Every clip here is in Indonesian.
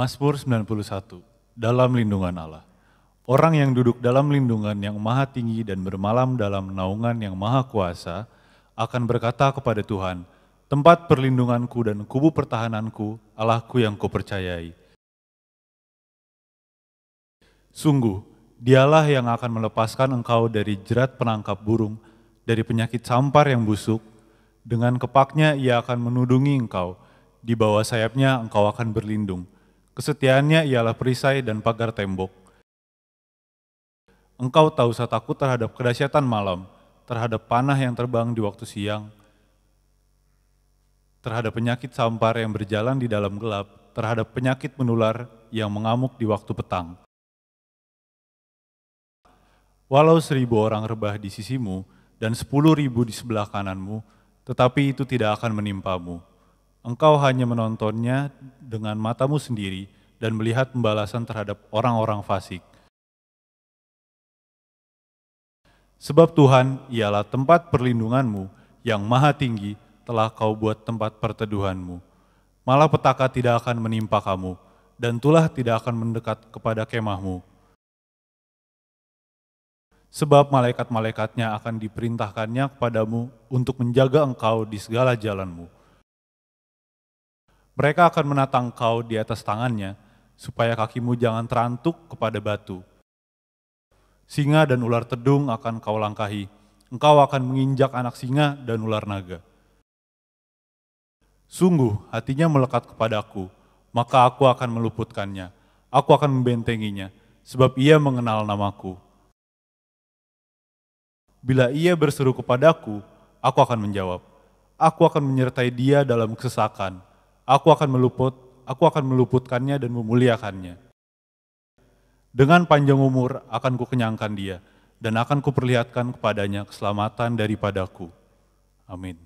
Mazmur 91, dalam lindungan Allah. Orang yang duduk dalam lindungan yang maha tinggi dan bermalam dalam naungan yang maha kuasa akan berkata kepada Tuhan, tempat perlindunganku dan kubu pertahananku, Allahku yang kupercayai. Sungguh, dialah yang akan melepaskan engkau dari jerat penangkap burung, dari penyakit sampar yang busuk. Dengan kepaknya ia akan menudungi engkau, di bawah sayapnya engkau akan berlindung. Kesetiaannya ialah perisai dan pagar tembok. Engkau tak usah takut terhadap kedahsyatan malam, terhadap panah yang terbang di waktu siang, terhadap penyakit sampar yang berjalan di dalam gelap, terhadap penyakit menular yang mengamuk di waktu petang. Walau 1.000 orang rebah di sisimu dan 10.000 di sebelah kananmu, tetapi itu tidak akan menimpamu. Engkau hanya menontonnya dengan matamu sendiri dan melihat pembalasan terhadap orang-orang fasik. Sebab Tuhan ialah tempat perlindunganmu yang maha tinggi telah kau buat tempat perteduhanmu. Malapetaka tidak akan menimpa kamu dan tulah tidak akan mendekat kepada kemahmu. Sebab malaikat-malaikatnya akan diperintahkannya kepadamu untuk menjaga engkau di segala jalanmu. Mereka akan menatang engkau di atas tangannya, supaya kakimu jangan terantuk kepada batu. Singa dan ular tedung akan kau langkahi, engkau akan menginjak anak singa dan ular naga. Sungguh hatinya melekat kepadaku, maka aku akan meluputkannya, aku akan membentenginya, sebab ia mengenal namaku. Bila ia berseru kepadaku, aku akan menjawab. Aku akan menyertai dia dalam kesesakan. Aku akan meluputkannya dan memuliakannya. Dengan panjang umur akan kukenyangkan dia, dan akan kuperlihatkan kepadanya keselamatan daripadaku. Amin.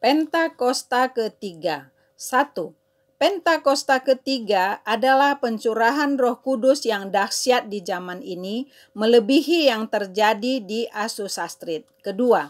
Pentakosta ketiga. 1. Pentakosta ketiga adalah pencurahan Roh Kudus yang dahsyat di zaman ini, melebihi yang terjadi di Asusastrit. Kedua,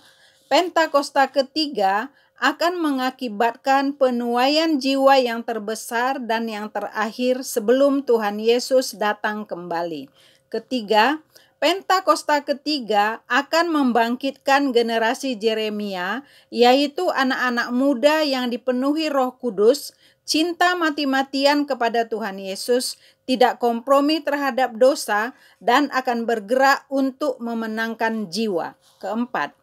Pentakosta ketiga akan mengakibatkan penuaian jiwa yang terbesar dan yang terakhir sebelum Tuhan Yesus datang kembali. Ketiga, Pentakosta ketiga akan membangkitkan generasi Yeremia, yaitu anak-anak muda yang dipenuhi Roh Kudus, cinta mati-matian kepada Tuhan Yesus, tidak kompromi terhadap dosa, dan akan bergerak untuk memenangkan jiwa. Keempat,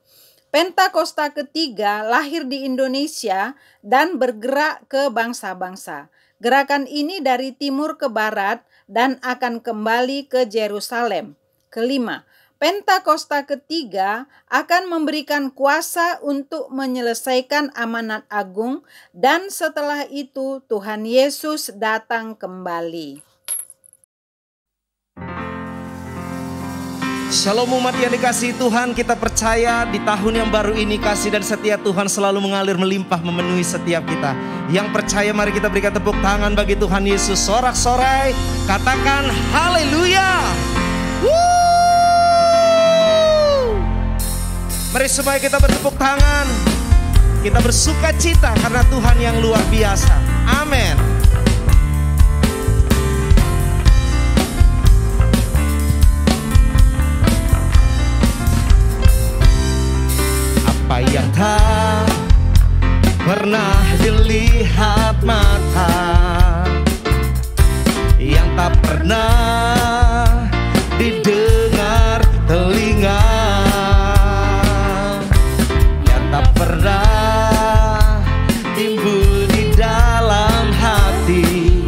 Pentakosta ketiga lahir di Indonesia dan bergerak ke bangsa-bangsa. Gerakan ini dari timur ke barat dan akan kembali ke Yerusalem. Kelima, Pentakosta ketiga akan memberikan kuasa untuk menyelesaikan amanat agung, dan setelah itu Tuhan Yesus datang kembali. Shalom umat yang dikasihi Tuhan, kita percaya di tahun yang baru ini kasih dan setia Tuhan selalu mengalir melimpah memenuhi setiap kita. Yang percaya mari kita berikan tepuk tangan bagi Tuhan Yesus. Sorak-sorai katakan haleluya. Mari supaya kita bertepuk tangan, kita bersuka cita karena Tuhan yang luar biasa. Amin. Apa yang tak pernah dilihat mata, yang tak pernah didengar telinga, tak pernah timbul di dalam hati,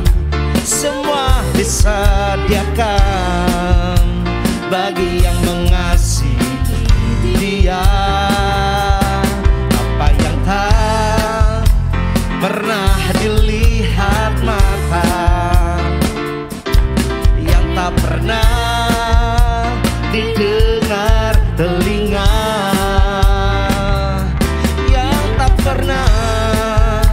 semua disediakan bagi yang mengasihi Dia. Apa yang tak pernah dilihat mata, yang tak pernah didengar telinga, pernah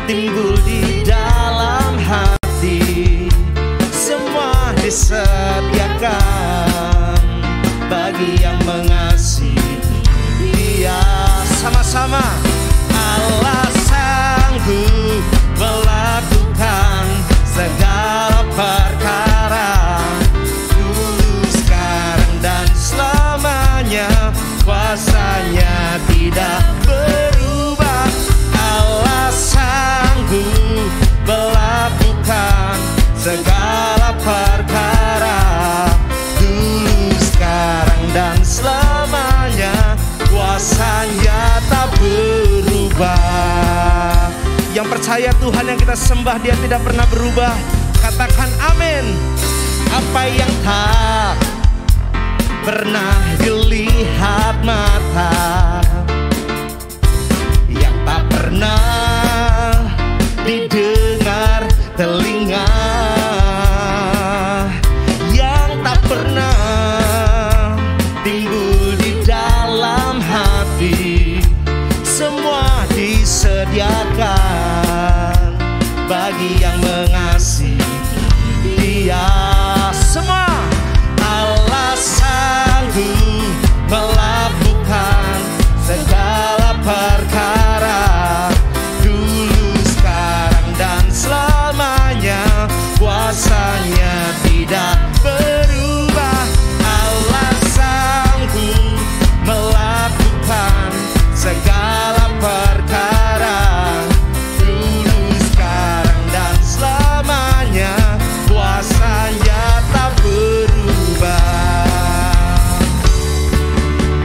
timbul di dalam hati, semua disediakan bagi yang mengasihi Dia. Allah sanggup melakukan segala perkara, dulu, sekarang, dan selamanya. Kuasanya tidak berubah. Allah sanggup melakukan segala perkara, dulu, sekarang, dan selamanya. Kuasanya tak berubah. Yang percaya Tuhan yang kita sembah, Dia tidak pernah berubah. Katakan amin. Apa yang tak pernah dilihat mata, yang tak pernah didengar telinga, yang tak pernah timbul di dalam hati, semua disediakan bagi yang mengasihi Dia. Semua. Allah sanggup melakukan segala perkara, dulu, sekarang, dan selamanya. Kuasanya tidak berubah. Allah sanggup melakukan segala perkara, dulu, sekarang, dan selamanya. Kuasanya tak berubah.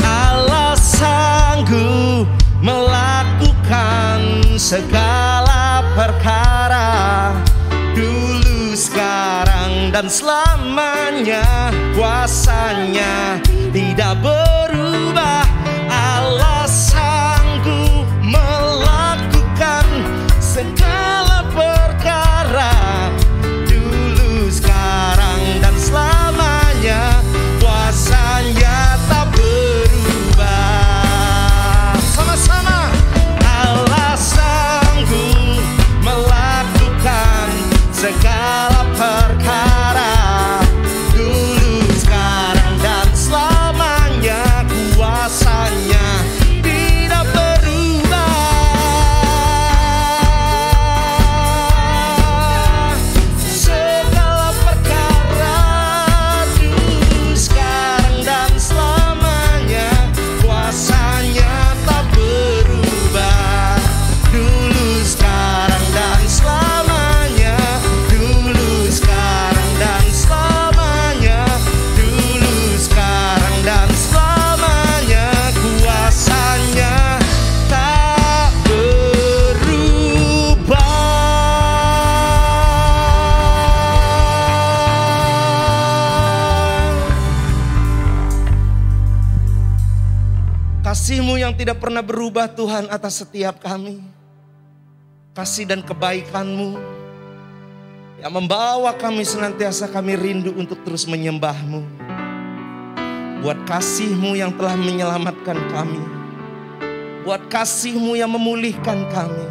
Allah sanggup melakukan segala perkara, dulu, sekarang, dan selamanya. Kuasanya tidak berubah. Allah sanggup melakukan segala perkara, dulu, sekarang, dan selamanya. Kuasanya tak berubah. Sama-sama. Allah sanggup melakukan segala perkara, dulu, sekarang, dan selamanya. Kuasanya tidak berubah. Segala perkara, dulu, sekarang, dan selamanya. Kuasanya tak berubah. Dulu, sekarang, dan selamanya. Dulu, sekarang, dan selamanya. Dulu, sekarang, dan selamanya. Kuasanya tak berubah. Kasih-Mu yang tidak pernah berubah Tuhan atas setiap kami. Kasih dan kebaikan-Mu yang membawa kami senantiasa kami rindu untuk terus menyembah-Mu. Buat kasih-Mu yang telah menyelamatkan kami. Buat kasih-Mu yang memulihkan kami.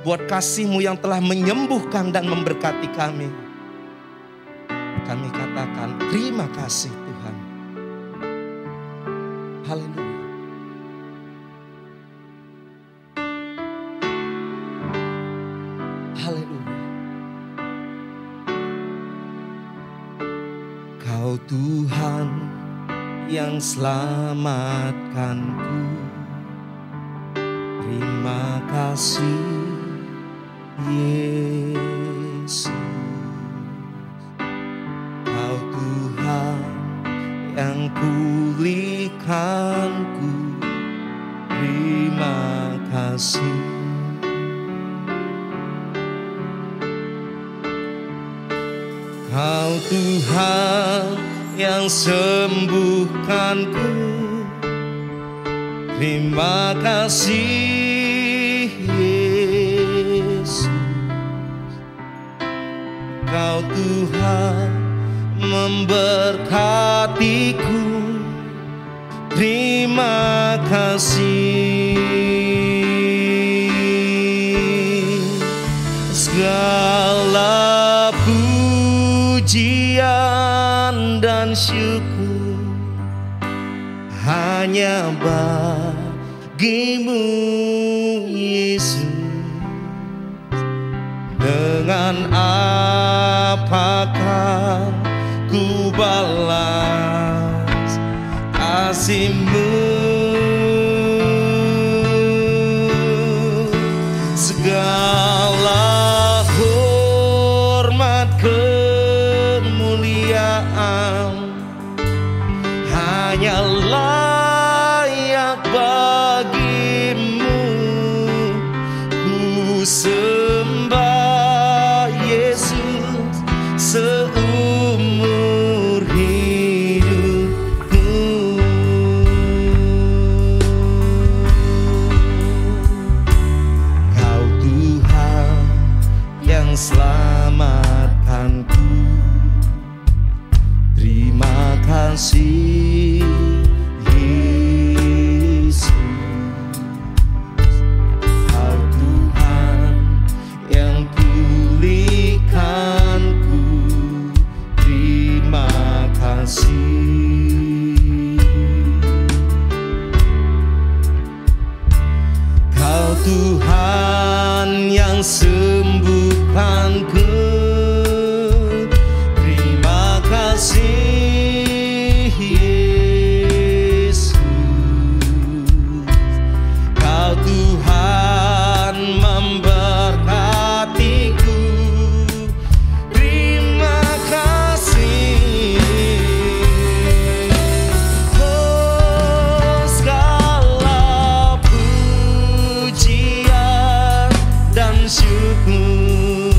Buat kasih-Mu yang telah menyembuhkan dan memberkati kami. Kami katakan terima kasih Tuhan. Haleluya. Haleluya. Kau Tuhan yang selamatkanku. Terima kasih Yesus. Kau Tuhan yang pulihkanku. Terima kasih. Kau Tuhan yang sembuhkanku. Terima kasih Yesus. Kau Tuhan memberkatiku. Terima kasih. Segala pujian dan syukur hanya bagimu balas kasih-Mu. Segala hormat kemuliaan hanya layak bagi-Mu. Ku sembah Yesus seumur hidupku. Kau Tuhan yang selamatkanku. Terima kasih Yesus. Kau Tuhan yang pulihkanku. Terima kasih. Kau Tuhan yang sembuhkanku. Terima kasih Yesus. Kau Tuhan memberkatiku. Terima kasih. Oh, segala pujian dan syukur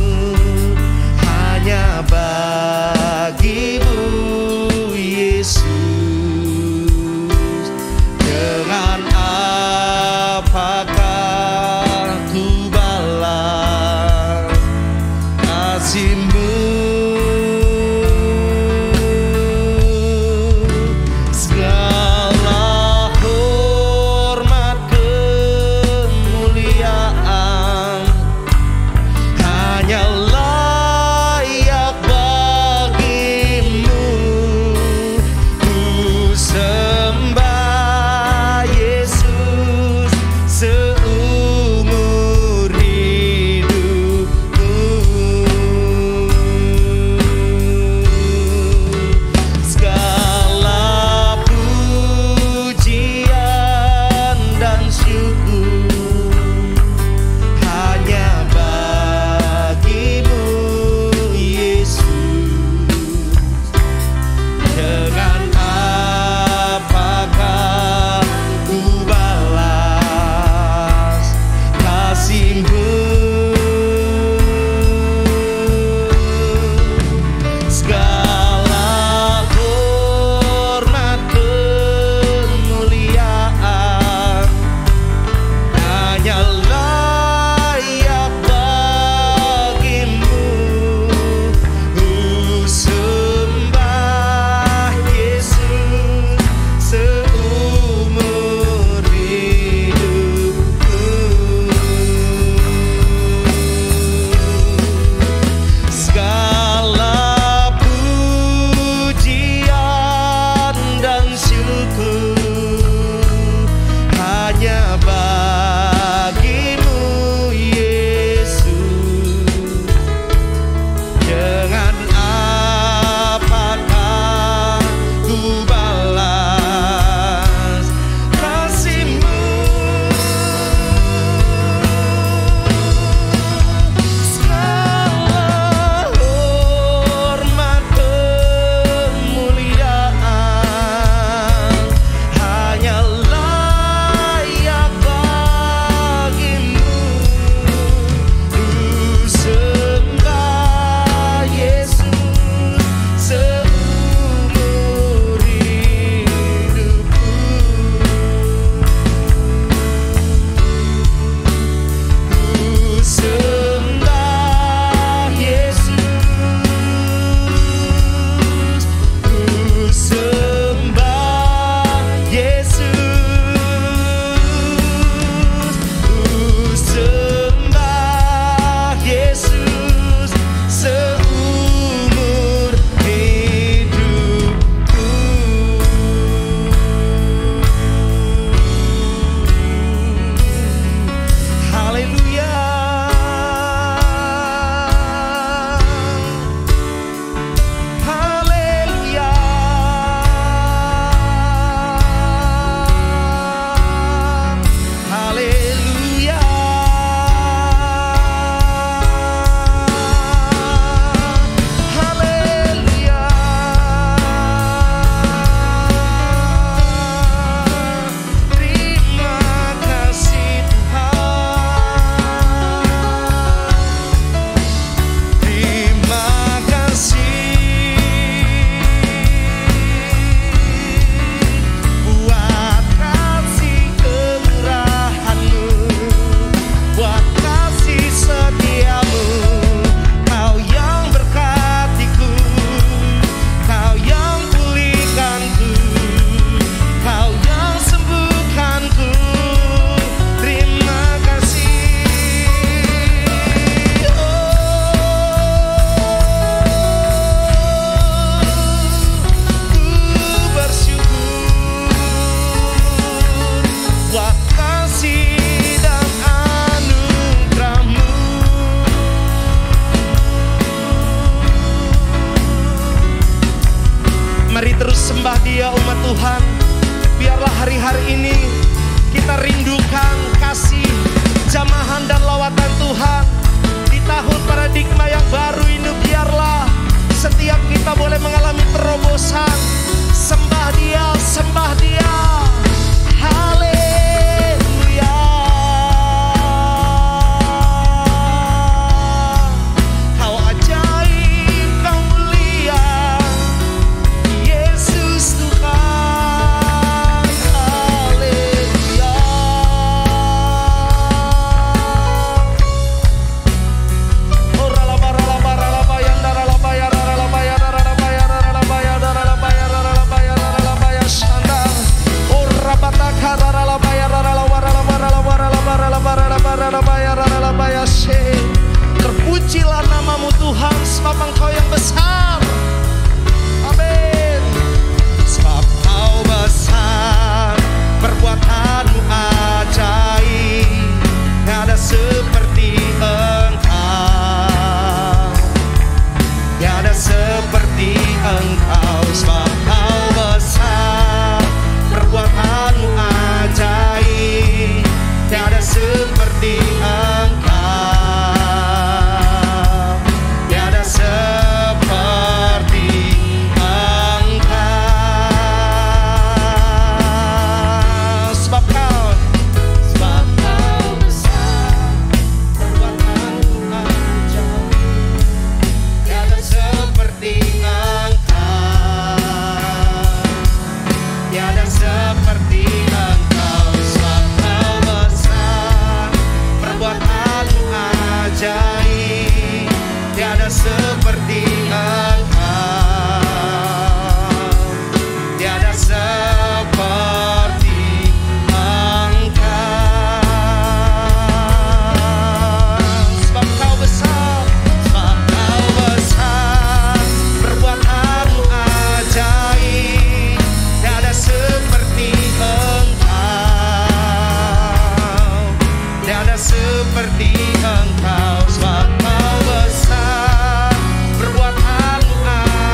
seperti Engkau, sebab Kau besar, perbuatanmu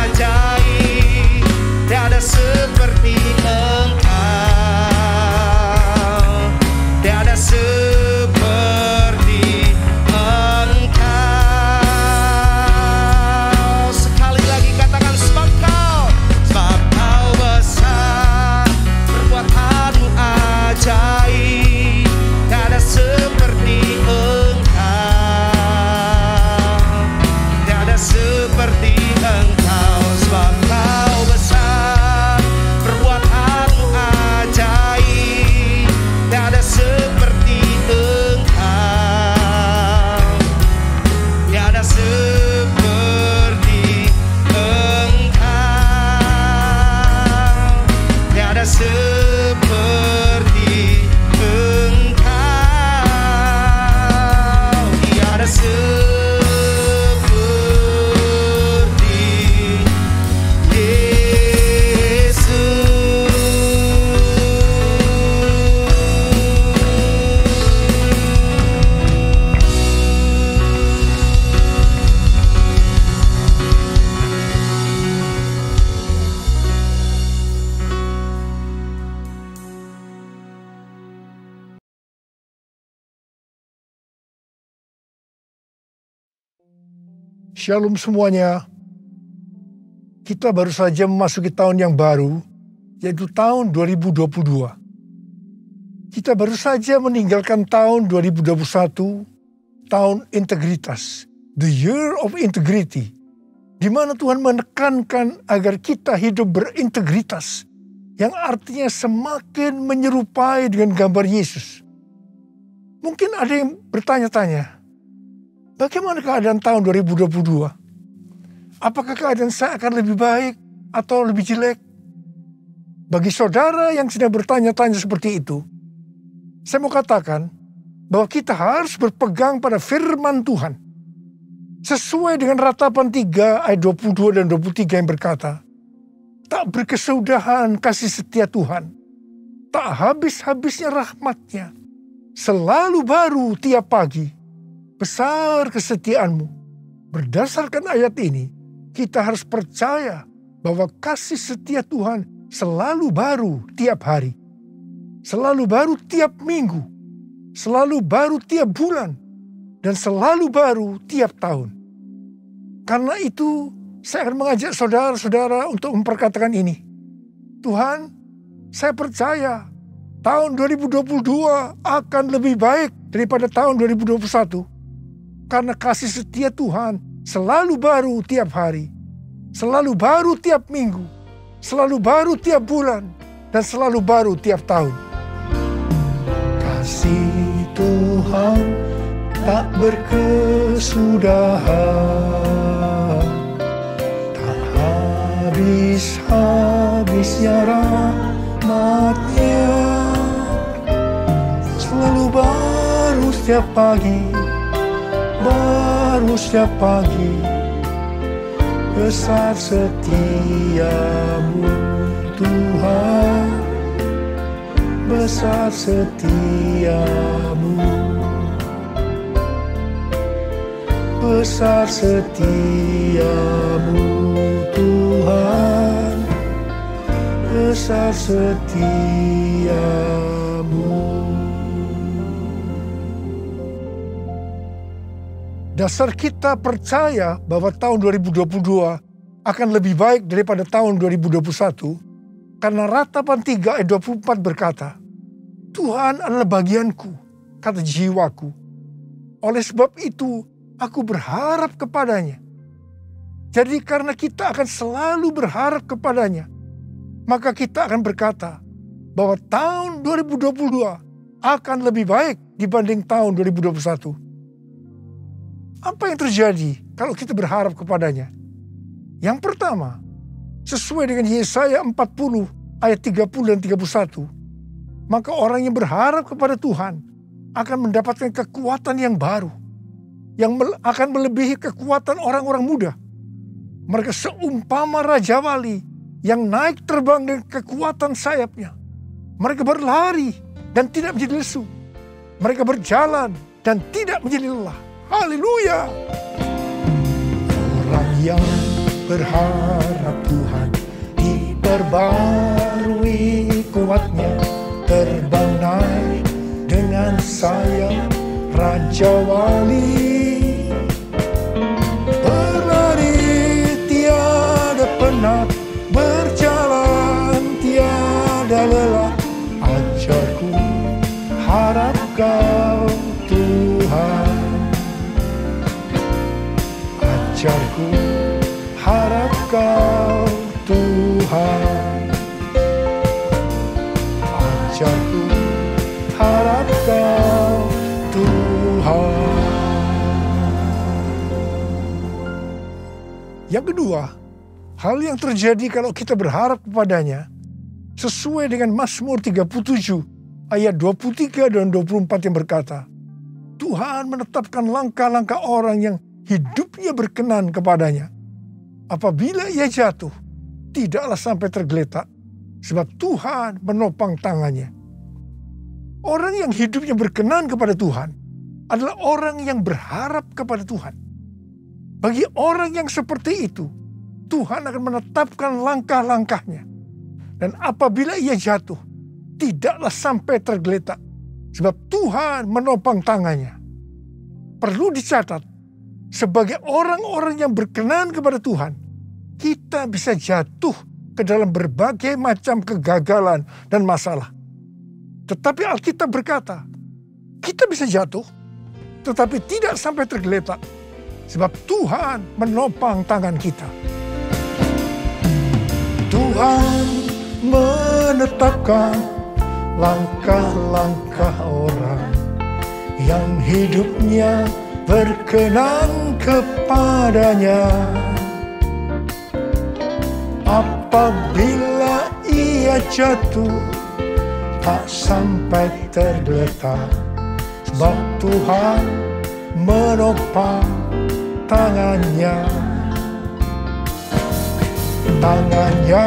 ajaib, tiada seperti Engkau, tiada seperti Engkau. Sekali lagi katakan, sebab Kau besar, perbuatanmu ajaib, tiada seperti Engkau, tiada seperti Engkau, sebab Kau besar, perbuatanmu ajaib, tiada seperti Engkau, tiada seperti Engkau, tiada seperti Engkau, tiada seperti Yesus. Shalom semuanya. Kita baru saja memasuki tahun yang baru, yaitu tahun 2022. Kita baru saja meninggalkan tahun 2021, tahun integritas, the year of integrity, di mana Tuhan menekankan agar kita hidup berintegritas, yang artinya semakin menyerupai dengan gambar Yesus. Mungkin ada yang bertanya-tanya, bagaimana keadaan tahun 2022? Apakah keadaan saya akan lebih baik atau lebih jelek? Bagi saudara yang sedang bertanya-tanya seperti itu, saya mau katakan bahwa kita harus berpegang pada firman Tuhan. Sesuai dengan Ratapan 3 ayat 22 dan 23 yang berkata, tak berkesudahan kasih setia Tuhan, tak habis-habisnya rahmat-Nya, selalu baru tiap pagi, besar kesetiaanmu. Berdasarkan ayat ini, kita harus percaya bahwa kasih setia Tuhan selalu baru tiap hari, selalu baru tiap minggu, selalu baru tiap bulan, dan selalu baru tiap tahun. Karena itu, saya akan mengajak saudara-saudara untuk memperkatakan ini. Tuhan, saya percaya tahun 2022 akan lebih baik daripada tahun 2021. Karena kasih setia Tuhan selalu baru tiap hari, selalu baru tiap minggu, selalu baru tiap bulan, dan selalu baru tiap tahun. Kasih Tuhan tak berkesudahan, tak habis-habisnya rahmat-Nya, selalu baru setiap pagi, baru setiap pagi, besar setiamu Tuhan, besar setiamu, besar setiamu Tuhan, besar setiamu. Dasar kita percaya bahwa tahun 2022 akan lebih baik daripada tahun 2021 karena Ratapan 3 ayat 24 berkata, Tuhan adalah bagianku, kata jiwaku. Oleh sebab itu, aku berharap kepadanya. Jadi karena kita akan selalu berharap kepadanya, maka kita akan berkata bahwa tahun 2022 akan lebih baik dibanding tahun 2021. Apa yang terjadi kalau kita berharap kepadanya? Yang pertama, sesuai dengan Yesaya 40 ayat 30 dan 31, maka orang yang berharap kepada Tuhan akan mendapatkan kekuatan yang baru, yang akan melebihi kekuatan orang-orang muda. Mereka seumpama Raja Wali yang naik terbang dengan kekuatan sayapnya. Mereka berlari dan tidak menjadi lesu. Mereka berjalan dan tidak menjadi lelah. Haleluya. Orang yang berharap Tuhan diperbarui kuatnya, terbang naik dengan sayap Raja Wali. Berlari tiada penat, berjalan tiada lelah. Ajarku harap Kau Tuhan, ajarku harap Kau Tuhan, ajarku harap Kau Tuhan. Yang kedua, hal yang terjadi kalau kita berharap kepadanya sesuai dengan Mazmur 37 ayat 23 dan 24 yang berkata, Tuhan menetapkan langkah-langkah orang yang hidupnya berkenan kepadanya. Apabila ia jatuh, tidaklah sampai tergeletak, sebab Tuhan menopang tangannya. Orang yang hidupnya berkenan kepada Tuhan adalah orang yang berharap kepada Tuhan. Bagi orang yang seperti itu, Tuhan akan menetapkan langkah-langkahnya. Dan apabila ia jatuh, tidaklah sampai tergeletak, sebab Tuhan menopang tangannya. Perlu dicatat, sebagai orang-orang yang berkenan kepada Tuhan, kita bisa jatuh ke dalam berbagai macam kegagalan dan masalah. Tetapi Alkitab berkata, kita bisa jatuh, tetapi tidak sampai tergeletak, sebab Tuhan menopang tangan kita. Tuhan menetapkan langkah-langkah orang yang hidupnya berkenan kepadanya. Apabila ia jatuh, tak sampai tergeletak, sebab Tuhan menopang tangannya. Tangannya,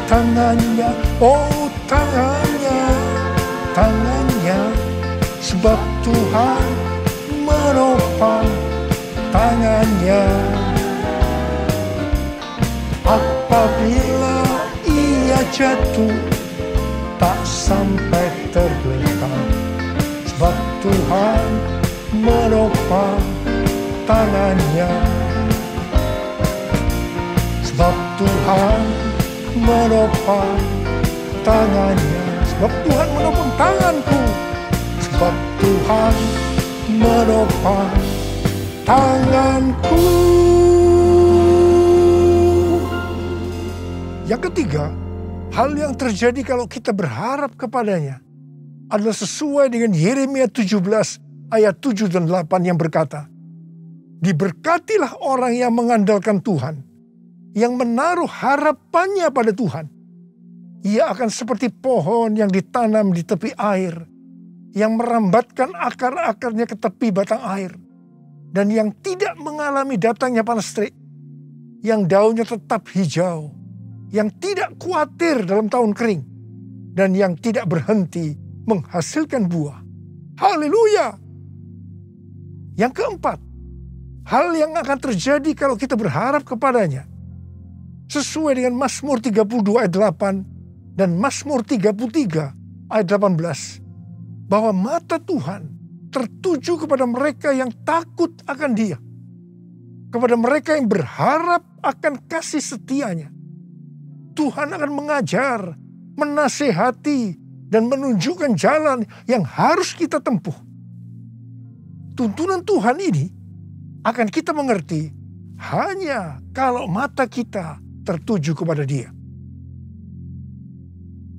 tangannya, oh tangannya, tangannya, sebab Tuhan menopang tangannya. Apabila ia jatuh, tak sampai tergeletak, sebab Tuhan menopang tangannya. Sebab Tuhan menopang tangannya. Sebab Tuhan menopang tanganku. Sebab Tuhan menopang tanganku. Yang ketiga, hal yang terjadi kalau kita berharap kepadanya adalah sesuai dengan Yeremia 17 ayat 7 dan 8 yang berkata, diberkatilah orang yang mengandalkan Tuhan, yang menaruh harapannya pada Tuhan. Ia akan seperti pohon yang ditanam di tepi air, yang merambatkan akar-akarnya ke tepi batang air, dan yang tidak mengalami datangnya panas terik, yang daunnya tetap hijau, yang tidak khawatir dalam tahun kering, dan yang tidak berhenti menghasilkan buah. Haleluya! Yang keempat, hal yang akan terjadi kalau kita berharap kepadanya sesuai dengan Mazmur 32 ayat 8 dan Mazmur 33 ayat 18, bahwa mata Tuhan tertuju kepada mereka yang takut akan Dia, kepada mereka yang berharap akan kasih setianya. Tuhan akan mengajar, menasehati, dan menunjukkan jalan yang harus kita tempuh. Tuntunan Tuhan ini akan kita mengerti hanya kalau mata kita tertuju kepada Dia.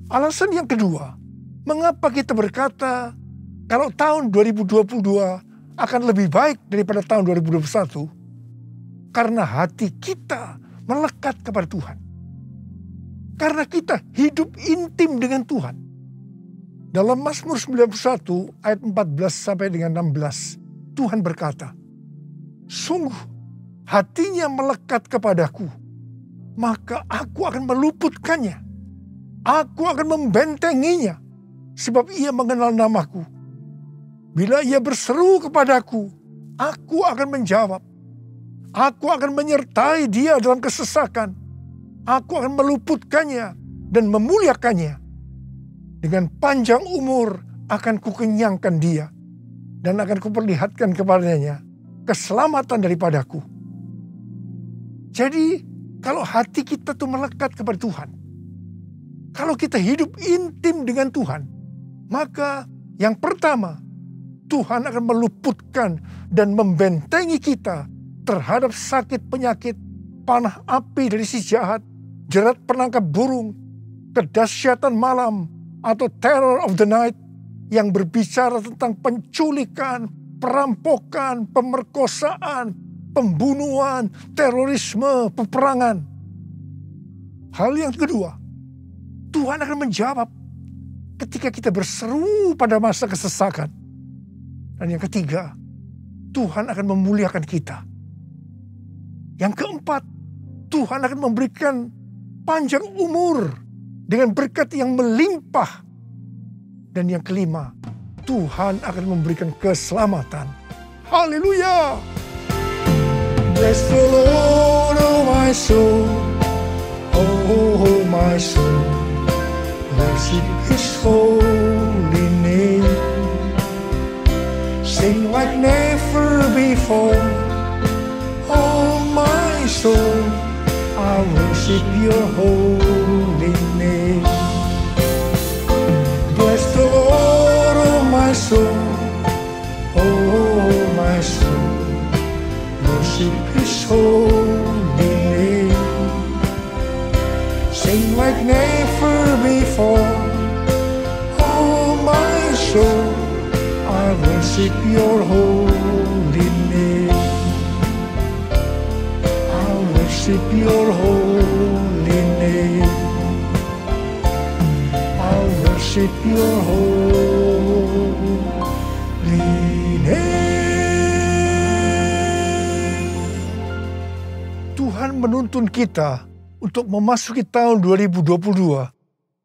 Alasan yang kedua, mengapa kita berkata kalau tahun 2022 akan lebih baik daripada tahun 2021? Karena hati kita melekat kepada Tuhan. Karena kita hidup intim dengan Tuhan. Dalam Mazmur 91 ayat 14 sampai dengan 16, Tuhan berkata, sungguh hatinya melekat kepadaku, maka aku akan meluputkannya. Aku akan membentenginya, sebab ia mengenal namaku. Bila ia berseru kepadaku, aku akan menjawab. Aku akan menyertai dia dalam kesesakan. Aku akan meluputkannya dan memuliakannya. Dengan panjang umur akan kukenyangkan dia. Dan akan kuperlihatkan kepadanya keselamatan daripadaku. Jadi kalau hati kita tuh melekat kepada Tuhan. Kalau kita hidup intim dengan Tuhan. Maka yang pertama, Tuhan akan meluputkan dan membentengi kita terhadap sakit penyakit, panah api dari si jahat, jerat penangkap burung, kedahsyatan malam, atau terror of the night yang berbicara tentang penculikan, perampokan, pemerkosaan, pembunuhan, terorisme, peperangan. Hal yang kedua, Tuhan akan menjawab ketika kita berseru pada masa kesesakan. Dan yang ketiga, Tuhan akan memuliakan kita. Yang keempat, Tuhan akan memberikan panjang umur dengan berkat yang melimpah. Dan yang kelima, Tuhan akan memberikan keselamatan. Haleluya! Bless the Lord, oh my soul, oh my soul, worship His holy name. Sing like never before, oh my soul, I worship your holy name. Bless the Lord, oh my soul, oh my soul, worship His holy name. Sing like never before, oh my soul, I worship your holy name. I worship your holy name. I worship your holy name. Tuhan menuntun kita untuk memasuki tahun 2022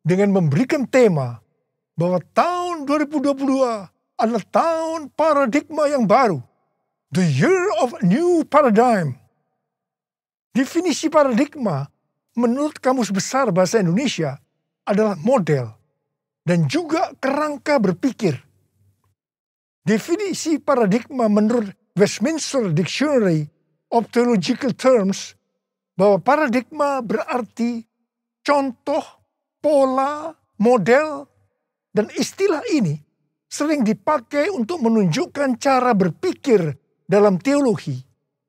dengan memberikan tema bahwa tahun 2022 adalah tahun paradigma yang baru. The year of new paradigm. Definisi paradigma menurut Kamus Besar Bahasa Indonesia adalah model dan juga kerangka berpikir. Definisi paradigma menurut Westminster Dictionary of Theological Terms bahwa paradigma berarti contoh, pola, model, dan istilah ini sering dipakai untuk menunjukkan cara berpikir dalam teologi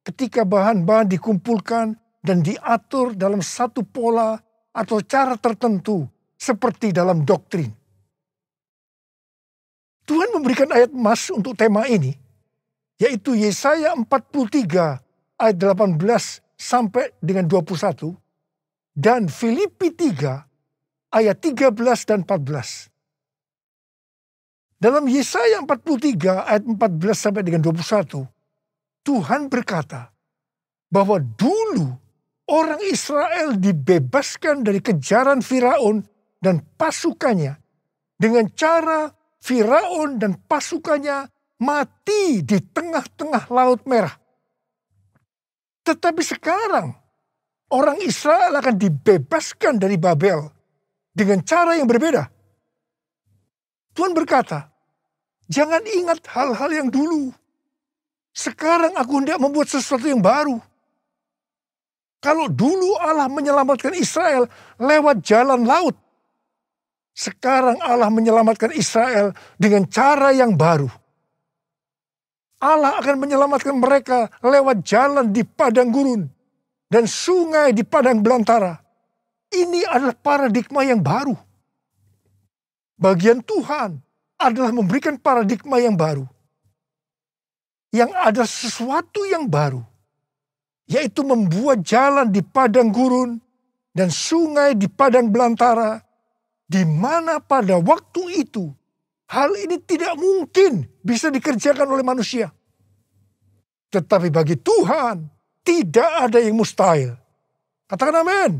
ketika bahan-bahan dikumpulkan dan diatur dalam satu pola atau cara tertentu seperti dalam doktrin. Tuhan memberikan ayat emas untuk tema ini, yaitu Yesaya 43 ayat 18 sampai dengan 21 dan Filipi 3 ayat 13 dan 14. Dalam Yesaya 43 ayat 14 sampai dengan 21, Tuhan berkata bahwa dulu orang Israel dibebaskan dari kejaran Firaun dan pasukannya dengan cara Firaun dan pasukannya mati di tengah-tengah Laut Merah. Tetapi sekarang orang Israel akan dibebaskan dari Babel dengan cara yang berbeda. Tuhan berkata, jangan ingat hal-hal yang dulu. Sekarang aku hendak membuat sesuatu yang baru. Kalau dulu Allah menyelamatkan Israel lewat jalan laut, sekarang Allah menyelamatkan Israel dengan cara yang baru. Allah akan menyelamatkan mereka lewat jalan di padang gurun dan sungai di padang belantara. Ini adalah paradigma yang baru. Bagian Tuhan adalah memberikan paradigma yang baru. Yang ada sesuatu yang baru. Yaitu membuat jalan di padang gurun dan sungai di padang belantara. Di mana pada waktu itu hal ini tidak mungkin bisa dikerjakan oleh manusia. Tetapi bagi Tuhan tidak ada yang mustahil. Katakan amin.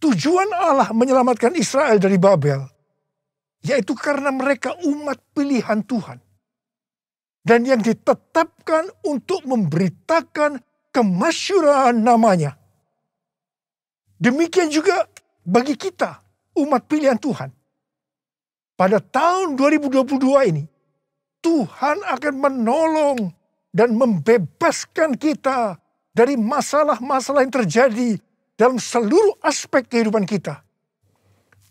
Tujuan Allah menyelamatkan Israel dari Babel Yaitu karena mereka umat pilihan Tuhan. Dan yang ditetapkan untuk memberitakan kemasyhuran namanya. Demikian juga bagi kita, umat pilihan Tuhan. Pada tahun 2022 ini, Tuhan akan menolong dan membebaskan kita dari masalah-masalah yang terjadi dalam seluruh aspek kehidupan kita.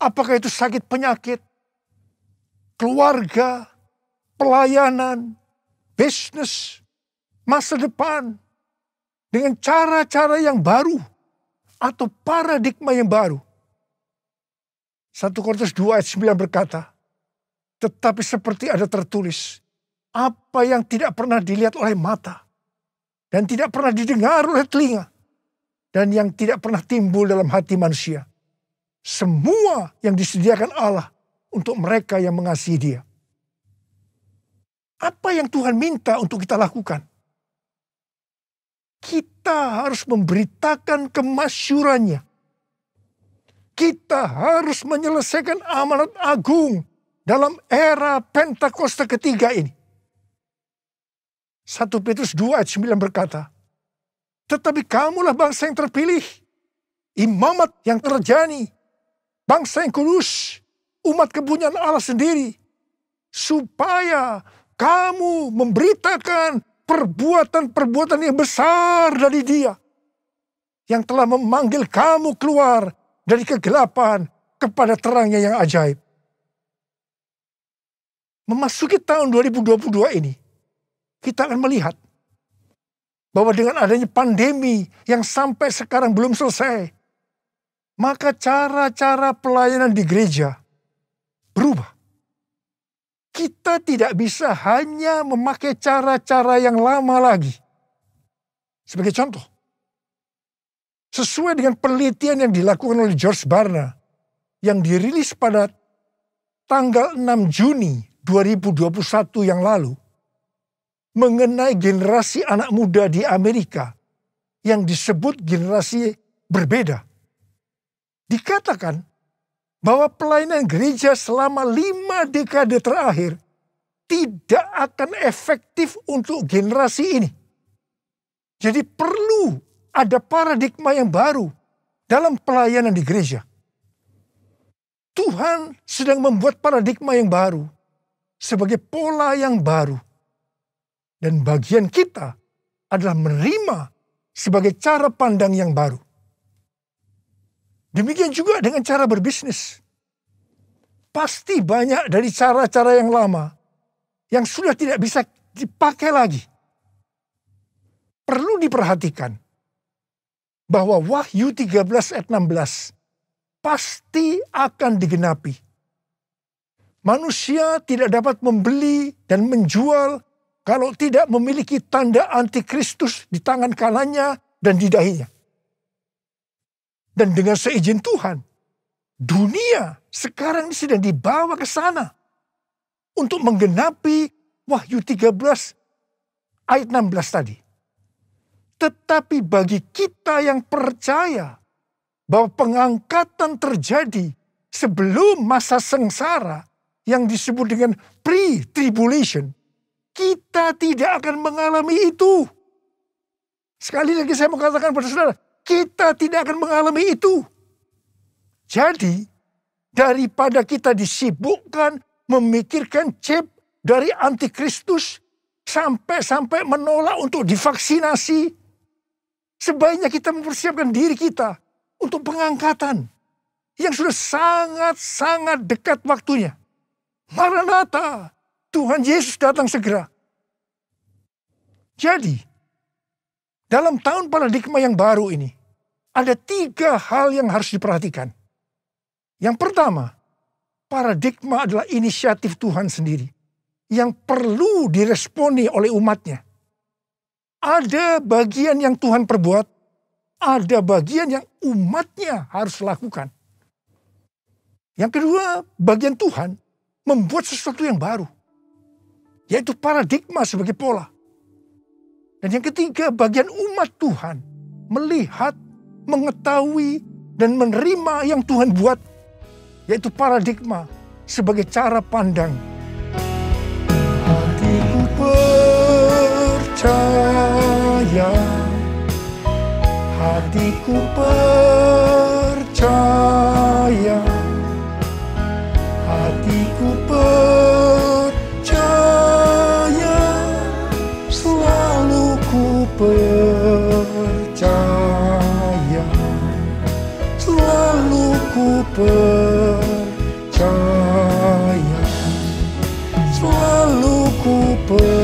Apakah itu sakit penyakit, keluarga, pelayanan, bisnis, masa depan, dengan cara-cara yang baru atau paradigma yang baru. 1 Korintus 2 ayat 9 berkata, tetapi seperti ada tertulis, apa yang tidak pernah dilihat oleh mata, dan tidak pernah didengar oleh telinga, dan yang tidak pernah timbul dalam hati manusia. Semua yang disediakan Allah untuk mereka yang mengasihi Dia. Apa yang Tuhan minta untuk kita lakukan? Kita harus memberitakan kemasyhurannya. Kita harus menyelesaikan amanat agung dalam era Pentakosta ketiga ini. 1 Petrus 2 ayat 9 berkata, tetapi kamulah bangsa yang terpilih, imamat yang terjani, bangsa yang kudus, umat kepunyaan Allah sendiri, supaya kamu memberitakan perbuatan-perbuatan yang besar dari Dia, yang telah memanggil kamu keluar dari kegelapan kepada terangnya yang ajaib. Memasuki tahun 2022 ini, kita akan melihat bahwa dengan adanya pandemi yang sampai sekarang belum selesai, maka cara-cara pelayanan di gereja berubah. Kita tidak bisa hanya memakai cara-cara yang lama lagi. Sebagai contoh, sesuai dengan penelitian yang dilakukan oleh George Barna, yang dirilis pada tanggal 6 Juni 2021 yang lalu, mengenai generasi anak muda di Amerika yang disebut generasi berbeda. Dikatakan bahwa pelayanan gereja selama 5 dekade terakhir tidak akan efektif untuk generasi ini. Jadi perlu ada paradigma yang baru dalam pelayanan di gereja. Tuhan sedang membuat paradigma yang baru sebagai pola yang baru. Dan bagian kita adalah menerima sebagai cara pandang yang baru. Demikian juga dengan cara berbisnis. Pasti banyak dari cara-cara yang lama yang sudah tidak bisa dipakai lagi. Perlu diperhatikan bahwa Wahyu 13 ayat 16 pasti akan digenapi. Manusia tidak dapat membeli dan menjual kalau tidak memiliki tanda antikristus di tangan kanannya dan di dahinya. Dan dengan seizin Tuhan, dunia sekarang sedang dibawa ke sana untuk menggenapi Wahyu 13 ayat 16 tadi. Tetapi bagi kita yang percaya bahwa pengangkatan terjadi sebelum masa sengsara yang disebut dengan pre-tribulation, kita tidak akan mengalami itu. Sekali lagi saya mau katakan pada saudara, kita tidak akan mengalami itu. Jadi, daripada kita disibukkan memikirkan chip dari antikristus sampai menolak untuk divaksinasi, sebaiknya kita mempersiapkan diri kita untuk pengangkatan yang sudah sangat-sangat dekat waktunya. Maranatha, Tuhan Yesus datang segera. Jadi, dalam tahun paradigma yang baru ini, ada 3 hal yang harus diperhatikan. Yang pertama, paradigma adalah inisiatif Tuhan sendiri yang perlu diresponi oleh umatnya. Ada bagian yang Tuhan perbuat, ada bagian yang umatnya harus lakukan. Yang kedua, bagian Tuhan membuat sesuatu yang baru, yaitu paradigma sebagai pola. Dan yang ketiga, bagian umat Tuhan melihat, mengetahui, dan menerima yang Tuhan buat, yaitu paradigma sebagai cara pandang. Hatiku percaya, hatiku percaya, hatiku percaya, selalu ku percaya, selalu ku percaya, selalu ku percaya.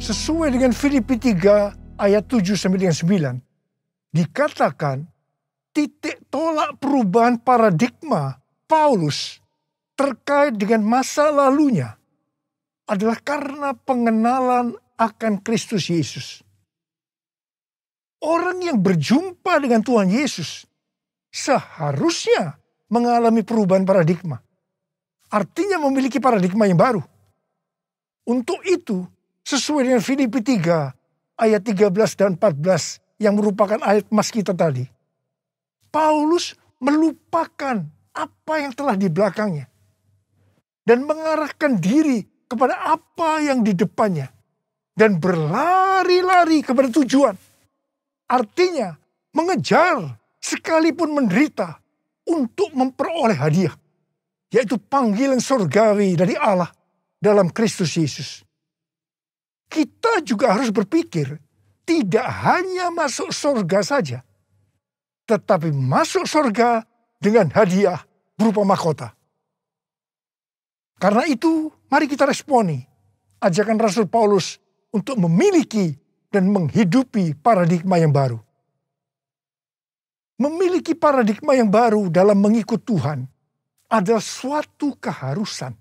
Sesuai dengan Filipi 3 ayat 7 sampai dengan 9, dikatakan titik tolak perubahan paradigma Paulus terkait dengan masa lalunya adalah karena pengenalan akan Kristus Yesus. Orang yang berjumpa dengan Tuhan Yesus seharusnya mengalami perubahan paradigma. Artinya memiliki paradigma yang baru. Untuk itu, sesuai dengan Filipi 3 ayat 13 dan 14 yang merupakan ayat emas kita tadi, Paulus melupakan apa yang telah di belakangnya dan mengarahkan diri kepada apa yang di depannya dan berlari-lari kepada tujuan. Artinya mengejar sekalipun menderita untuk memperoleh hadiah, yaitu panggilan surgawi dari Allah dalam Kristus Yesus. Kita juga harus berpikir tidak hanya masuk surga saja, tetapi masuk surga dengan hadiah berupa mahkota. Karena itu, mari kita responi ajakan Rasul Paulus untuk memiliki dan menghidupi paradigma yang baru. Memiliki paradigma yang baru dalam mengikut Tuhan adalah suatu keharusan.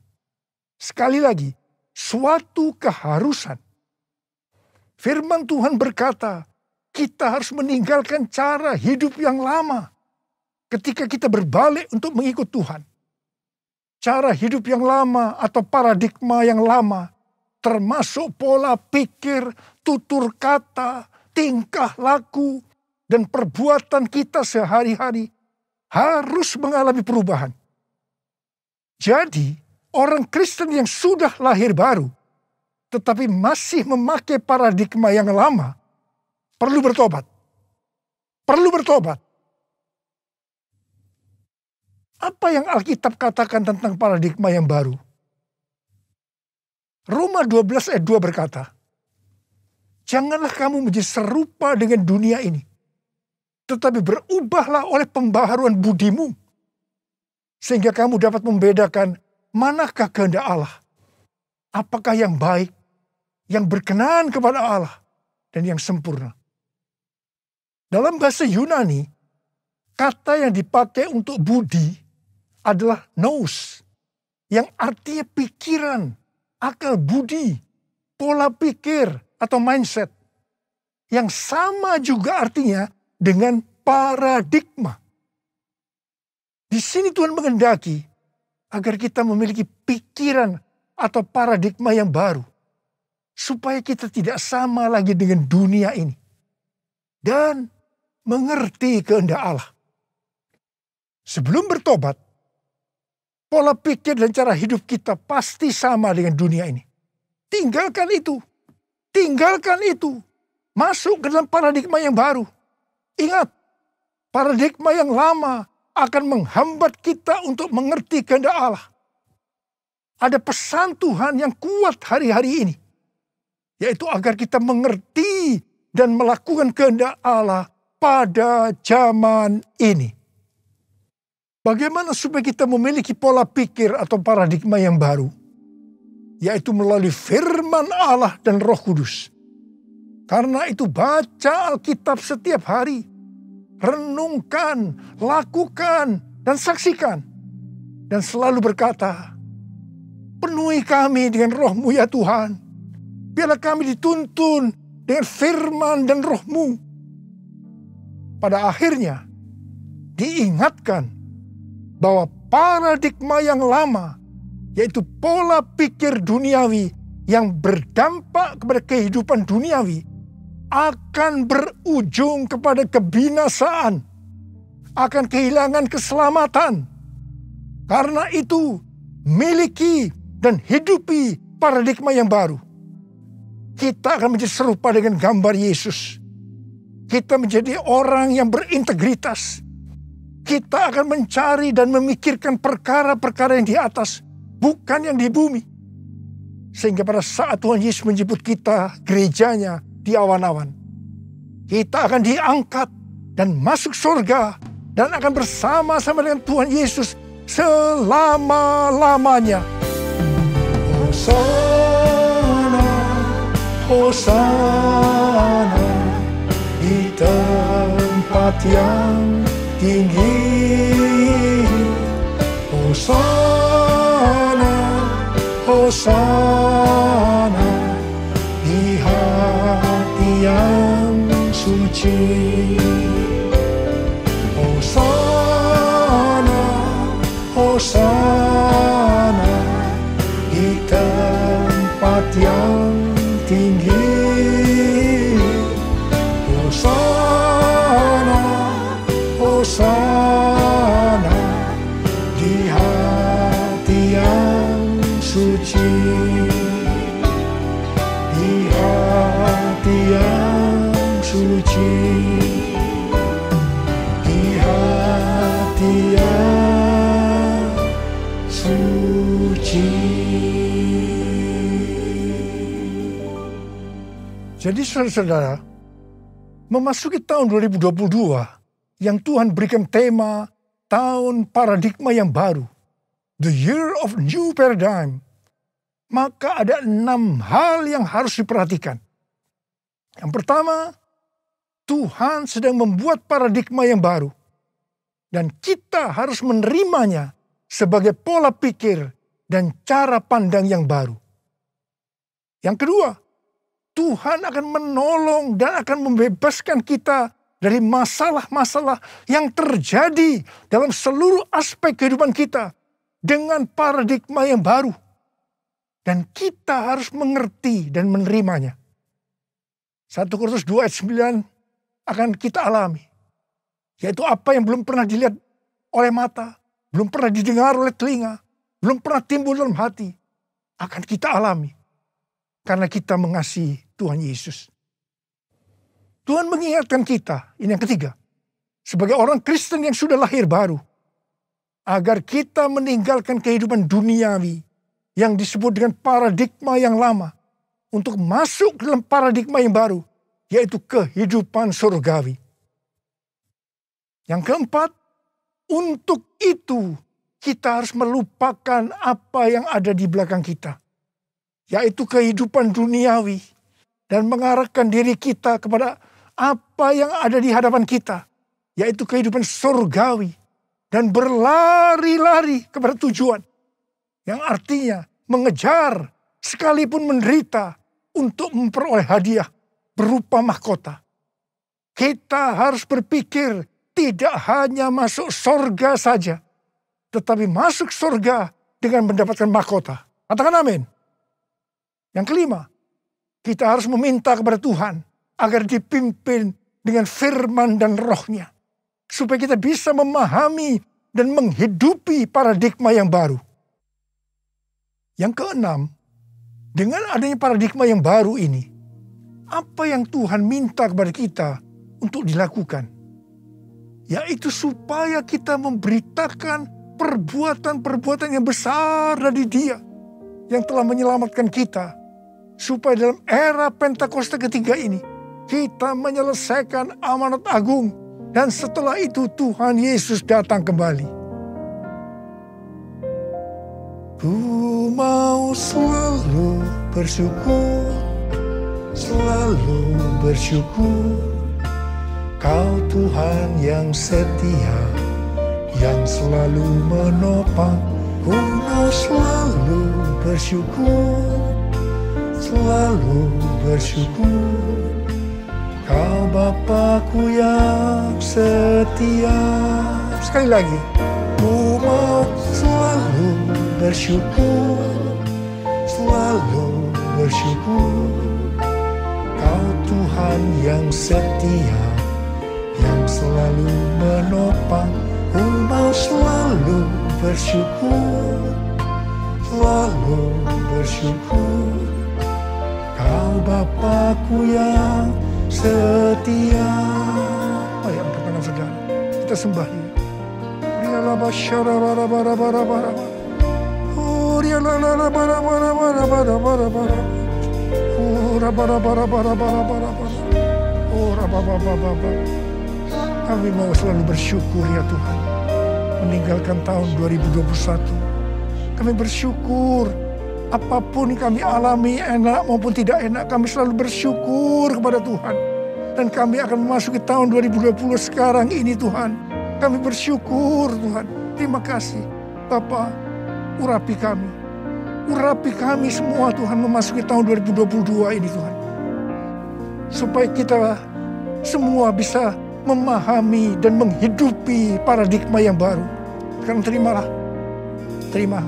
Sekali lagi, suatu keharusan. Firman Tuhan berkata, kita harus meninggalkan cara hidup yang lama ketika kita berbalik untuk mengikut Tuhan. Cara hidup yang lama atau paradigma yang lama termasuk pola pikir, tutur kata, tingkah laku, dan perbuatan kita sehari-hari harus mengalami perubahan. Jadi, orang Kristen yang sudah lahir baru, tetapi masih memakai paradigma yang lama, perlu bertobat. Perlu bertobat. Apa yang Alkitab katakan tentang paradigma yang baru? Roma 12 ayat 2 berkata, janganlah kamu menjadi serupa dengan dunia ini, tetapi berubahlah oleh pembaharuan budimu, sehingga kamu dapat membedakan manakah kehendak Allah, apakah yang baik, yang berkenan kepada Allah, dan yang sempurna. Dalam bahasa Yunani, kata yang dipakai untuk budi adalah nous, yang artinya pikiran, akal budi, pola pikir atau mindset. Yang sama juga artinya dengan paradigma. Di sini Tuhan menghendaki agar kita memiliki pikiran atau paradigma yang baru, supaya kita tidak sama lagi dengan dunia ini dan mengerti kehendak Allah. Sebelum bertobat, pola pikir dan cara hidup kita pasti sama dengan dunia ini. Tinggalkan itu. Tinggalkan itu. Masuk ke dalam paradigma yang baru. Ingat, paradigma yang lama akan menghambat kita untuk mengerti kehendak Allah. Ada pesan Tuhan yang kuat hari-hari ini, yaitu agar kita mengerti dan melakukan kehendak Allah pada zaman ini. Bagaimana supaya kita memiliki pola pikir atau paradigma yang baru? Yaitu melalui firman Allah dan Roh Kudus. Karena itu baca Alkitab setiap hari. Renungkan, lakukan, dan saksikan. Dan selalu berkata, penuhi kami dengan Roh-Mu ya Tuhan. Biarlah kami dituntun dengan firman dan Roh-Mu. Pada akhirnya, diingatkan bahwa paradigma yang lama, yaitu pola pikir duniawi yang berdampak kepada kehidupan duniawi, akan berujung kepada kebinasaan, akan kehilangan keselamatan. Karena itu, miliki dan hidupi paradigma yang baru. Kita akan menjadi serupa dengan gambar Yesus. Kita menjadi orang yang berintegritas. Kita akan mencari dan memikirkan perkara-perkara yang di atas, bukan yang di bumi. Sehingga pada saat Tuhan Yesus menjemput kita, gerejanya di awan-awan, kita akan diangkat dan masuk surga dan akan bersama-sama dengan Tuhan Yesus selama-lamanya. Hosana, Hosana di tempat yang tinggi. Hosana, Hosana di hati yang suci. Hosana, Hosana di tempat yang tinggi. Hosana, Hosana di hati yang suci. Di hati yang suci. Di hati yang suci. Jadi saudara-saudara, memasuki tahun 2022 yang Tuhan berikan tema tahun paradigma yang baru, the year of new paradigm, maka ada 6 hal yang harus diperhatikan. Yang pertama, Tuhan sedang membuat paradigma yang baru, dan kita harus menerimanya sebagai pola pikir dan cara pandang yang baru. Yang kedua, Tuhan akan menolong dan akan membebaskan kita dari masalah-masalah yang terjadi dalam seluruh aspek kehidupan kita dengan paradigma yang baru. Dan kita harus mengerti dan menerimanya. 1 Korintus 2 ayat 9 akan kita alami. Yaitu apa yang belum pernah dilihat oleh mata, belum pernah didengar oleh telinga, belum pernah timbul dalam hati, akan kita alami. Karena kita mengasihi Tuhan Yesus. Tuhan mengingatkan kita, ini yang ketiga, sebagai orang Kristen yang sudah lahir baru, agar kita meninggalkan kehidupan duniawi yang disebut dengan paradigma yang lama, untuk masuk dalam paradigma yang baru, yaitu kehidupan surgawi. Yang keempat, untuk itu kita harus melupakan apa yang ada di belakang kita, yaitu kehidupan duniawi, dan mengarahkan diri kita kepada apa yang ada di hadapan kita, yaitu kehidupan surgawi, dan berlari-lari kepada tujuan, yang artinya mengejar sekalipun menderita untuk memperoleh hadiah berupa mahkota. Kita harus berpikir tidak hanya masuk surga saja, tetapi masuk surga dengan mendapatkan mahkota. Katakan amin. Yang kelima, kita harus meminta kepada Tuhan agar dipimpin dengan firman dan rohnya, supaya kita bisa memahami dan menghidupi paradigma yang baru. Yang keenam, dengan adanya paradigma yang baru ini, apa yang Tuhan minta kepada kita untuk dilakukan? Yaitu supaya kita memberitakan perbuatan-perbuatan yang besar dari Dia yang telah menyelamatkan kita, supaya dalam era Pentakosta ketiga ini kita menyelesaikan amanat agung, dan setelah itu Tuhan Yesus datang kembali. Ku mau selalu bersyukur, selalu bersyukur. Kau Tuhan yang setia, yang selalu menopang. Ku mau selalu bersyukur, selalu bersyukur. Kau Bapa-Ku yang setia. Sekali lagi. Ku mau selalu bersyukur, selalu bersyukur. Kau Tuhan Tuhan yang setia, yang selalu menopang. Ku mau selalu bersyukur, selalu bersyukur. Kau Bapakku yang setia. Mari angkat tangan saudara, kita sembah Dia. Kami mau selalu bersyukur ya Tuhan. Meninggalkan tahun 2021, kami bersyukur. Apapun kami alami, enak maupun tidak enak, kami selalu bersyukur kepada Tuhan. Dan kami akan memasuki tahun 2020 sekarang ini Tuhan. Kami bersyukur Tuhan. Terima kasih Bapa, urapi kami. Urapi kami semua Tuhan memasuki tahun 2022 ini Tuhan. Supaya kita semua bisa memahami dan menghidupi paradigma yang baru. Sekarang terimalah. Terima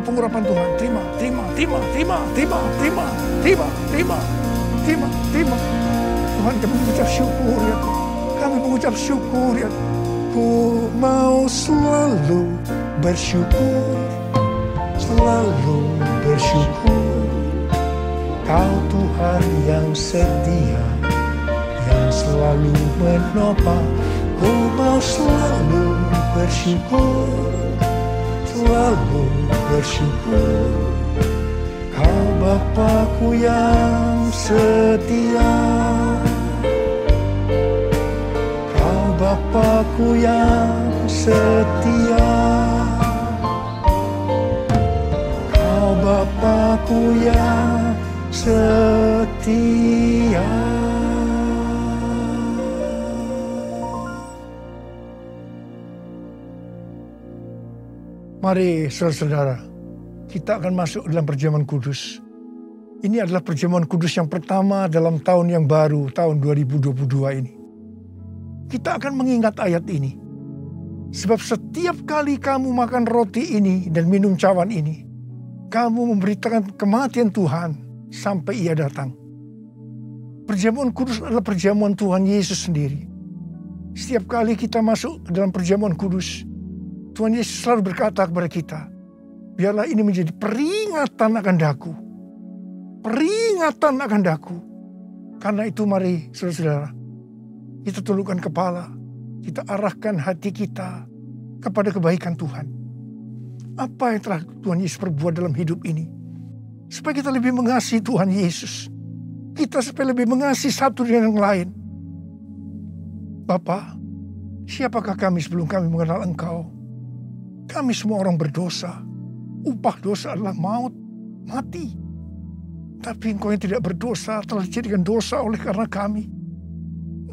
pengurapan Tuhan. Terima. Tuhan, kami mengucap syukur ya Tuhan. Kami mengucap syukur ya Tuhan. Ku mau selalu bersyukur, selalu bersyukur. Kau Tuhan yang setia, yang selalu menopang. Ku mau selalu bersyukur, selalu bersyukur. Kau Bapakku yang setia, Kau Bapakku yang setia, Kau Bapakku yang setia. Mari saudara-saudara, kita akan masuk dalam perjamuan kudus. Ini adalah perjamuan kudus yang pertama dalam tahun yang baru, tahun 2022 ini. Kita akan mengingat ayat ini. Sebab setiap kali kamu makan roti ini dan minum cawan ini, kamu memberitakan kematian Tuhan sampai Ia datang. Perjamuan kudus adalah perjamuan Tuhan Yesus sendiri. Setiap kali kita masuk dalam perjamuan kudus, Tuhan Yesus selalu berkata kepada kita, biarlah ini menjadi peringatan akan daku. Peringatan akan daku. Karena itu mari saudara-saudara, kita tundukkan kepala, kita arahkan hati kita kepada kebaikan Tuhan. Apa yang telah Tuhan Yesus perbuat dalam hidup ini? Supaya kita lebih mengasihi Tuhan Yesus. Kita supaya lebih mengasihi satu dengan yang lain. Bapa, siapakah kami sebelum kami mengenal Engkau? Kami semua orang berdosa. Upah dosa adalah maut, mati. Tapi Engkau yang tidak berdosa telah dijadikan dosa oleh karena kami.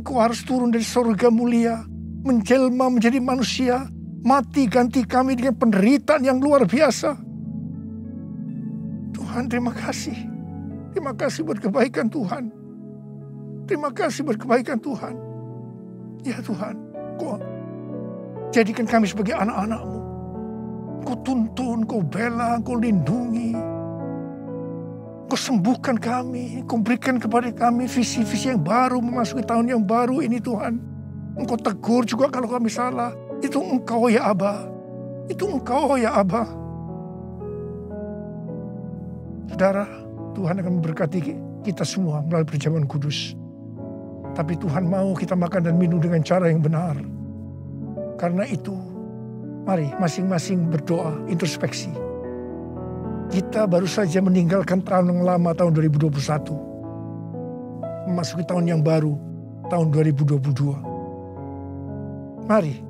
Engkau harus turun dari surga mulia, menjelma menjadi manusia, mati ganti kami dengan penderitaan yang luar biasa. Tuhan, terima kasih. Terima kasih buat kebaikan Tuhan. Terima kasih buat kebaikan Tuhan. Ya Tuhan, Kau jadikan kami sebagai anak-anak-Mu. Kau tuntun, Kau bela, Kau lindungi. Kau sembuhkan kami. Kau berikan kepada kami visi-visi yang baru memasuki tahun yang baru ini Tuhan. Engkau tegur juga kalau kami salah. Itu Engkau ya Aba. Itu Engkau ya Aba. Saudara, Tuhan akan memberkati kita semua melalui perjamuan kudus. Tapi Tuhan mau kita makan dan minum dengan cara yang benar. Karena itu, mari masing-masing berdoa, introspeksi. Kita baru saja meninggalkan tahun yang lama, tahun 2021. Memasuki tahun yang baru, tahun 2022. Mari,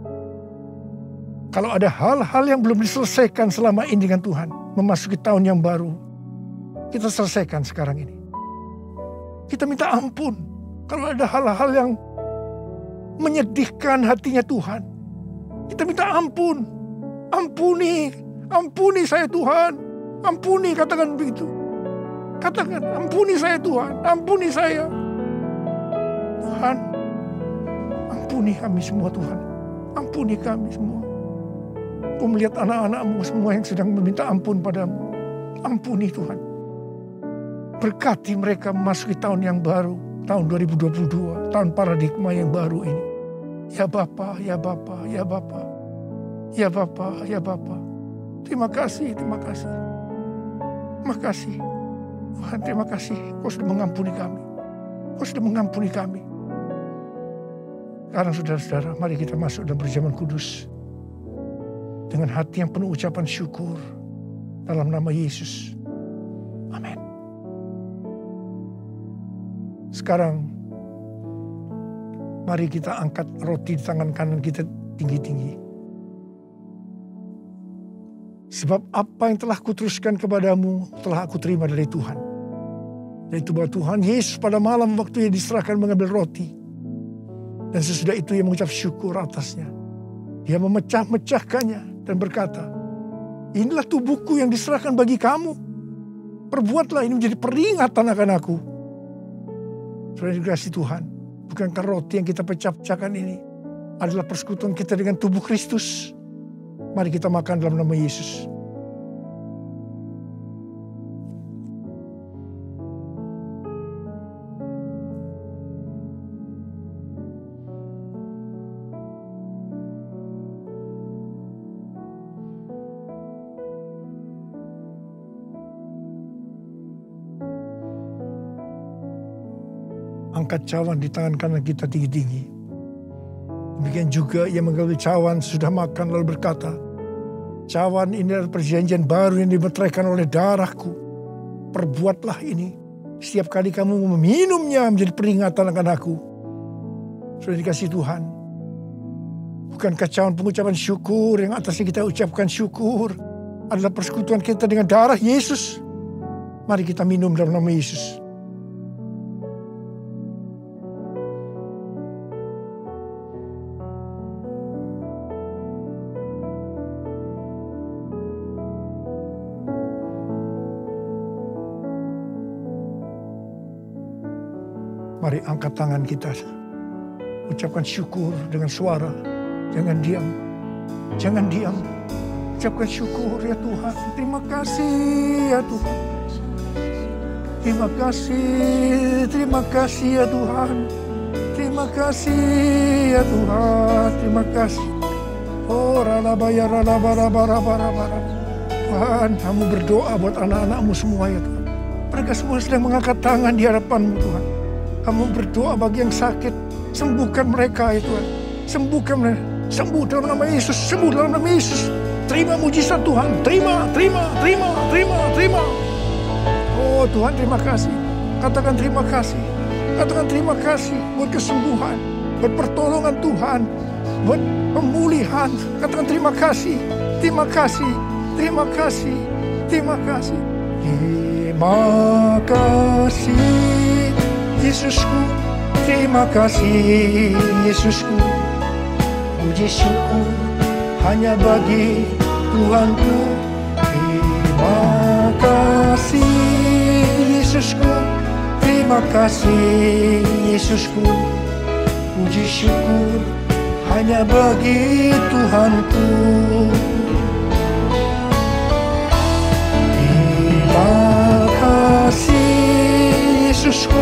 kalau ada hal-hal yang belum diselesaikan selama ini dengan Tuhan, memasuki tahun yang baru, kita selesaikan sekarang ini. Kita minta ampun. Kalau ada hal-hal yang menyedihkan hatinya Tuhan, kita minta ampun. Ampuni saya Tuhan. Ampuni, katakan begitu. Katakan, ampuni saya Tuhan. Ampuni saya. Tuhan, ampuni kami semua Tuhan. Ampuni kami semua. Kau melihat anak-anak-Mu semua yang sedang meminta ampun padamu. Ampuni Tuhan. Berkati mereka memasuki tahun yang baru. tahun 2022, tahun paradigma yang baru ini. Ya Bapa, ya Bapa, ya Bapa, ya Bapa, ya Bapa. Terima kasih, terima kasih. Terima kasih. Tuhan, terima kasih. Kau sudah mengampuni kami. Kau sudah mengampuni kami. Sekarang saudara-saudara, mari kita masuk dalam perjamuan kudus. Dengan hati yang penuh ucapan syukur. Dalam nama Yesus. Amin. Sekarang, mari kita angkat roti di tangan kanan kita tinggi-tinggi. Sebab apa yang telah kuteruskan kepadamu telah aku terima dari Tuhan. Yaitu bahwa Tuhan Yesus pada malam waktu ia diserahkan mengambil roti. Dan sesudah itu ia mengucap syukur atasnya. Dia memecah-mecahkannya dan berkata, inilah tubuhku yang diserahkan bagi kamu. Perbuatlah ini menjadi peringatan akan aku. Saudara dikasihi Tuhan, bukankah roti yang kita pecah-pecahkan ini adalah persekutuan kita dengan tubuh Kristus? Mari kita makan dalam nama Yesus. Angkat cawan di tangan kanan kita tinggi-tinggi. Demikian juga ia mengambil cawan sudah makan lalu berkata, cawan ini adalah perjanjian baru yang dimeteraikan oleh darahku. Perbuatlah ini setiap kali kamu meminumnya menjadi peringatan akan aku. Sudah dikasih Tuhan. Bukankah cawan pengucapan syukur yang atasnya kita ucapkan syukur adalah persekutuan kita dengan darah Yesus? Mari kita minum dalam nama Yesus. Mari angkat tangan kita. Ucapkan syukur dengan suara. Jangan diam. Jangan diam. Ucapkan syukur ya Tuhan. Terima kasih ya Tuhan. Terima kasih. Terima kasih ya Tuhan. Terima kasih ya Tuhan. Terima kasih. Oh ralabaya ralabarabarabarabara. Tuhan, kamu berdoa buat anak-anakmu semua ya Tuhan. Mereka semua sedang mengangkat tangan di hadapan-Mu Tuhan. Kamu berdoa bagi yang sakit. Sembuhkan mereka ya Tuhan. Sembuhkan mereka. Sembuh dalam nama Yesus. Sembuh dalam nama Yesus. Terima mujizat Tuhan. Terima, terima, terima, terima, terima. Oh Tuhan terima kasih. Katakan terima kasih. Katakan terima kasih buat kesembuhan. Buat pertolongan Tuhan. Buat pemulihan. Katakan terima kasih. Terima kasih. Terima kasih. Terima kasih. Terima kasih. Yesusku, terima kasih Yesusku. Puji syukur hanya bagi Tuhanku. Terima kasih Yesusku. Terima kasih Yesusku. Puji syukur hanya bagi Tuhanku. Terima kasih Yesusku.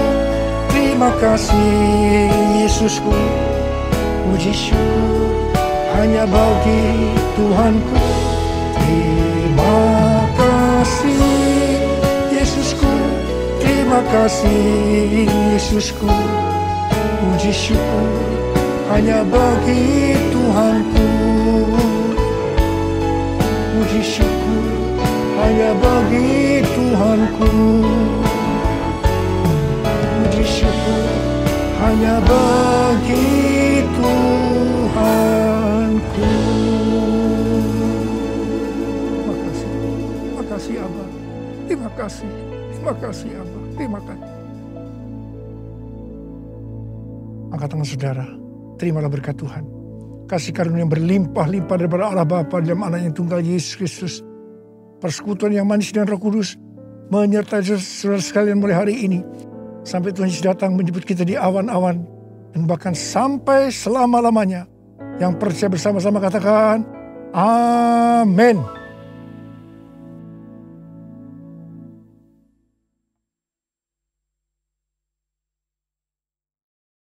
Terima kasih Yesusku. Puji syukur hanya bagi Tuhanku. Terima kasih Yesusku. Terima kasih Yesusku. Puji syukur hanya bagi Tuhanku. Puji syukur hanya bagi Tuhanku. Puji syukur hanya bagi Tuhanku. Terima kasih. Terima kasih Abah. Terima kasih. Terima kasih Abah. Terima kasih. Angkat tangan saudara. Terimalah berkat Tuhan. Kasih karunia yang berlimpah-limpah daripada Allah Bapa dalam Anaknya Tunggal Yesus Kristus. Persekutuan yang manis dengan Roh Kudus menyertai saudara sekalian mulai hari ini. Sampai Tuhan Yesus datang menjemput kita di awan-awan. Dan bahkan sampai selama-lamanya. Yang percaya bersama-sama katakan, Amin.